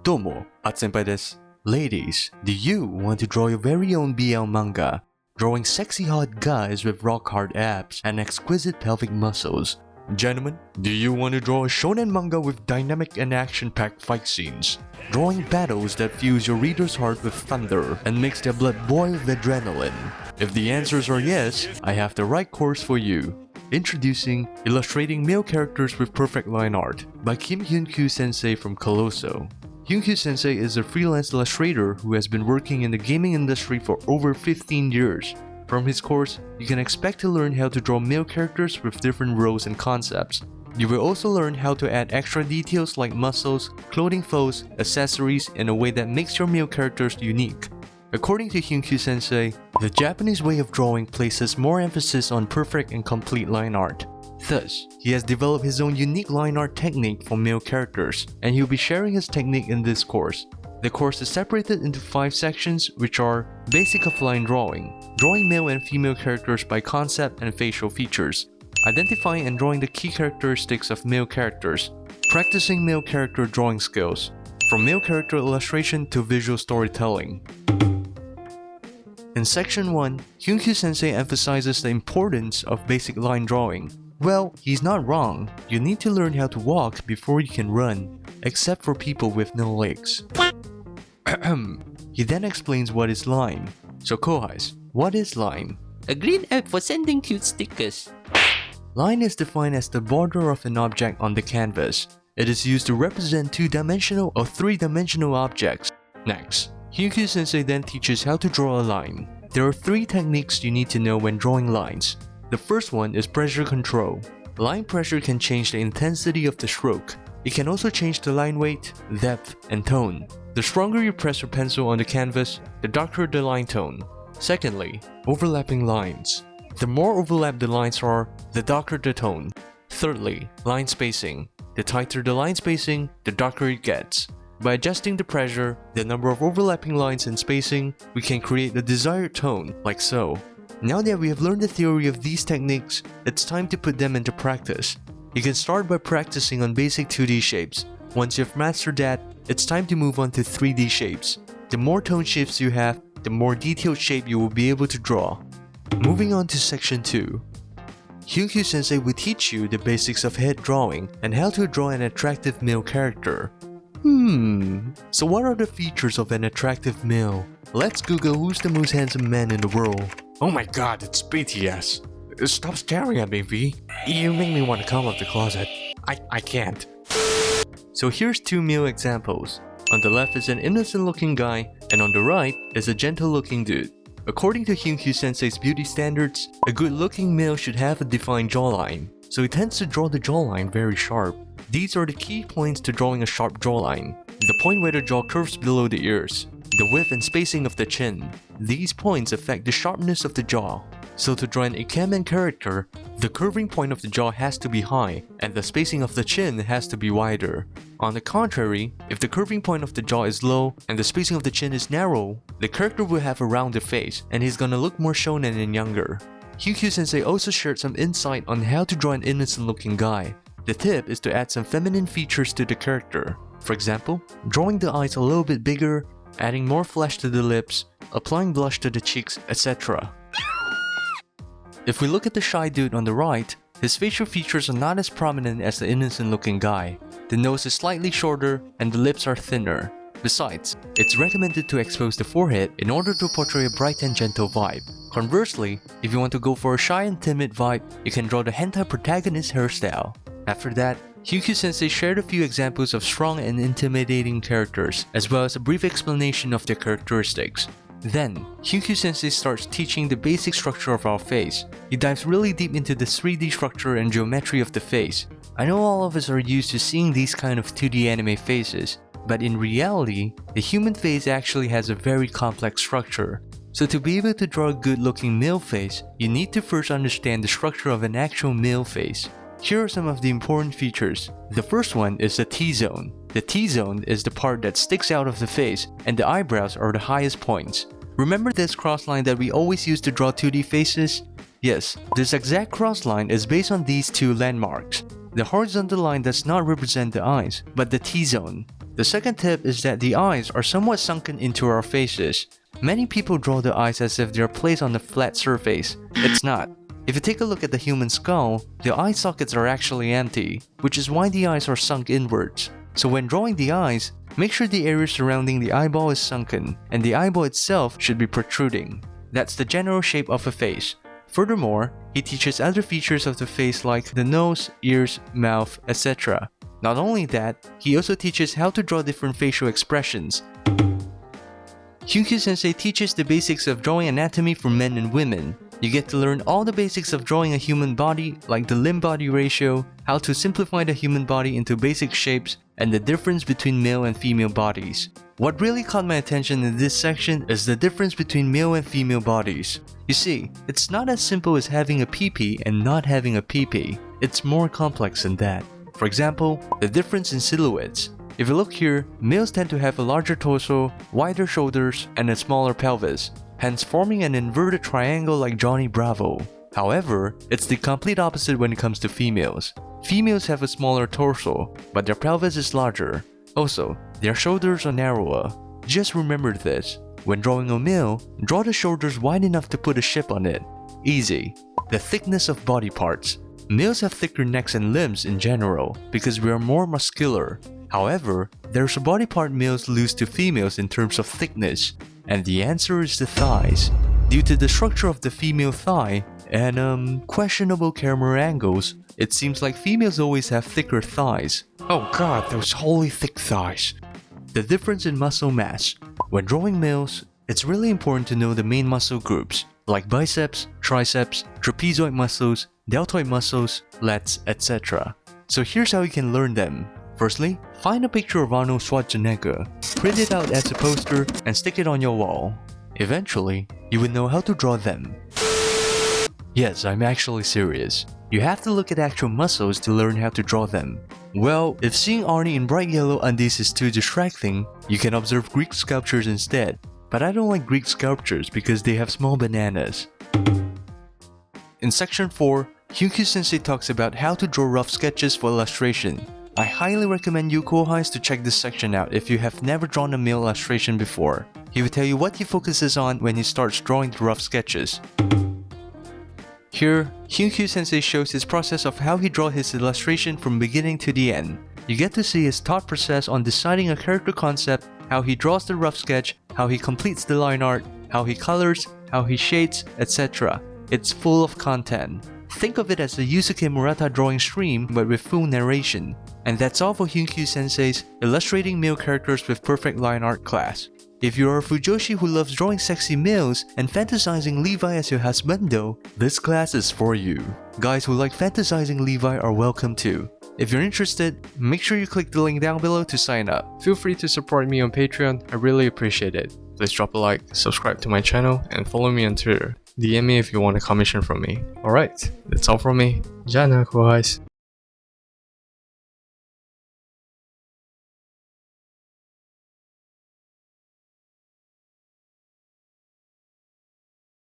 Domo, Atsenpai desu. Ladies, do you want to draw your very own BL manga? Drawing sexy hot guys with rock hard abs and exquisite pelvic muscles. Gentlemen, do you want to draw a shonen manga with dynamic and action-packed fight scenes? Drawing battles that fuse your reader's heart with thunder and makes their blood boil with adrenaline? If the answers are yes, I have the right course for you. Introducing Illustrating Male Characters with Perfect Line Art by Hyunkyu-sensei from Colosso. Hyunkyu-sensei is a freelance illustrator who has been working in the gaming industry for over 15 years. From his course, you can expect to learn how to draw male characters with different roles and concepts. You will also learn how to add extra details like muscles, clothing folds, accessories in a way that makes your male characters unique. According to Hyunkyu-sensei, the Japanese way of drawing places more emphasis on perfect and complete line art. Thus, he has developed his own unique line art technique for male characters, and he'll be sharing his technique in this course. The course is separated into 5 sections, which are Basic of Line Drawing, Drawing Male and Female Characters by Concept and Facial Features, Identifying and Drawing the Key Characteristics of Male Characters, Practicing Male Character Drawing Skills, from Male Character Illustration to Visual Storytelling. In Section 1, Hyunkyu-sensei emphasizes the importance of basic line drawing. Well, he's not wrong. You need to learn how to walk before you can run, except for people with no legs. He then explains what is line. So Kohais, what is line? A green app for sending cute stickers. Line is defined as the border of an object on the canvas. It is used to represent 2-dimensional or 3-dimensional objects. Next, Hyunkyu-sensei then teaches how to draw a line. There are 3 techniques you need to know when drawing lines. The first one is pressure control. Line pressure can change the intensity of the stroke. It can also change the line weight, depth, and tone. The stronger you press your pencil on the canvas, the darker the line tone. Secondly, overlapping lines. The more overlap the lines are, the darker the tone. Thirdly, line spacing. The tighter the line spacing, the darker it gets. By adjusting the pressure, the number of overlapping lines and spacing, we can create the desired tone, like so. Now that we have learned the theory of these techniques, it's time to put them into practice. You can start by practicing on basic 2D shapes. Once you've mastered that, it's time to move on to 3D shapes. The more tone shifts you have, the more detailed shape you will be able to draw. Moving on to Section 2. Hyunkyu-sensei will teach you the basics of head drawing and how to draw an attractive male character. So what are the features of an attractive male? Let's Google who's the most handsome man in the world. Oh my god, it's BTS. Stop staring at me, V. You make me want to come out the closet. I can't. So here's 2 male examples. On the left is an innocent looking guy, and on the right is a gentle looking dude. According to Hyunkyu-sensei's beauty standards, a good looking male should have a defined jawline, so he tends to draw the jawline very sharp. These are the key points to drawing a sharp jawline. The point where the jaw curves below the ears, the width and spacing of the chin. These points affect the sharpness of the jaw. So to draw an ikemen character, the curving point of the jaw has to be high, and the spacing of the chin has to be wider. On the contrary, if the curving point of the jaw is low and the spacing of the chin is narrow, the character will have a rounded face, and he's gonna look more shonen and younger. Hyunkyu-sensei also shared some insight on how to draw an innocent looking guy. The tip is to add some feminine features to the character. For example, drawing the eyes a little bit bigger, adding more flesh to the lips, applying blush to the cheeks, etc. If we look at the shy dude on the right, his facial features are not as prominent as the innocent looking guy. The nose is slightly shorter and the lips are thinner. Besides, it's recommended to expose the forehead in order to portray a bright and gentle vibe. Conversely, if you want to go for a shy and timid vibe, you can draw the hentai protagonist hairstyle. After that, Hyunkyu-sensei shared a few examples of strong and intimidating characters, as well as a brief explanation of their characteristics. Then, Hyunkyu-sensei starts teaching the basic structure of our face. He dives really deep into the 3D structure and geometry of the face. I know all of us are used to seeing these kind of 2D anime faces, but in reality, the human face actually has a very complex structure. So to be able to draw a good looking male face, you need to first understand the structure of an actual male face. Here are some of the important features. The first one is the T-zone. The T-zone is the part that sticks out of the face, and the eyebrows are the highest points. Remember this cross line that we always use to draw 2D faces? Yes, this exact cross line is based on these 2 landmarks. The horizontal line does not represent the eyes, but the T-zone. The second tip is that the eyes are somewhat sunken into our faces. Many people draw the eyes as if they're placed on a flat surface. It's not. If you take a look at the human skull, the eye sockets are actually empty, which is why the eyes are sunk inwards. So when drawing the eyes, make sure the area surrounding the eyeball is sunken, and the eyeball itself should be protruding. That's the general shape of a face. Furthermore, he teaches other features of the face like the nose, ears, mouth, etc. Not only that, he also teaches how to draw different facial expressions. Hyunkyu-sensei teaches the basics of drawing anatomy for men and women. You get to learn all the basics of drawing a human body, like the limb-body ratio, how to simplify the human body into basic shapes, and the difference between male and female bodies. What really caught my attention in this section is the difference between male and female bodies. You see, it's not as simple as having a pee-pee and not having a pee-pee. It's more complex than that. For example, the difference in silhouettes. If you look here, males tend to have a larger torso, wider shoulders, and a smaller pelvis, hence forming an inverted triangle like Johnny Bravo. However, it's the complete opposite when it comes to females. Females have a smaller torso, but their pelvis is larger. Also, their shoulders are narrower. Just remember this. When drawing a male, draw the shoulders wide enough to put a ship on it. Easy. The thickness of body parts. Males have thicker necks and limbs in general because we are more muscular. However, there's a body part males lose to females in terms of thickness, and the answer is the thighs. Due to the structure of the female thigh and questionable camera angles, it seems like females always have thicker thighs. Oh god, those holy thick thighs. The difference in muscle mass. When drawing males, it's really important to know the main muscle groups, like biceps, triceps, trapezoid muscles, deltoid muscles, lats, etc. So here's how you can learn them. Firstly, find a picture of Arnold Schwarzenegger, print it out as a poster, and stick it on your wall. Eventually, you will know how to draw them. Yes, I'm actually serious. You have to look at actual muscles to learn how to draw them. Well, if seeing Arnie in bright yellow undies is too distracting, you can observe Greek sculptures instead. But I don't like Greek sculptures because they have small bananas. In section 4, Hyunkyu-sensei talks about how to draw rough sketches for illustration. I highly recommend you kohais to check this section out if you have never drawn a male illustration before. He will tell you what he focuses on when he starts drawing the rough sketches. Here, Hyunkyu-sensei shows his process of how he draws his illustration from beginning to the end. You get to see his thought process on deciding a character concept, how he draws the rough sketch, how he completes the line art, how he colors, how he shades, etc. It's full of content. Think of it as a Yusuke Murata drawing stream but with full narration. And that's all for Hyunkyu-sensei's Illustrating Male Characters with Perfect Line Art class. If you are a Fujoshi who loves drawing sexy males and fantasizing Levi as your husbando, this class is for you. Guys who like fantasizing Levi are welcome too. If you're interested, make sure you click the link down below to sign up. Feel free to support me on Patreon, I really appreciate it. Please drop a like, subscribe to my channel, and follow me on Twitter. DM me if you want a commission from me. Alright, that's all from me. Ja na, kohais.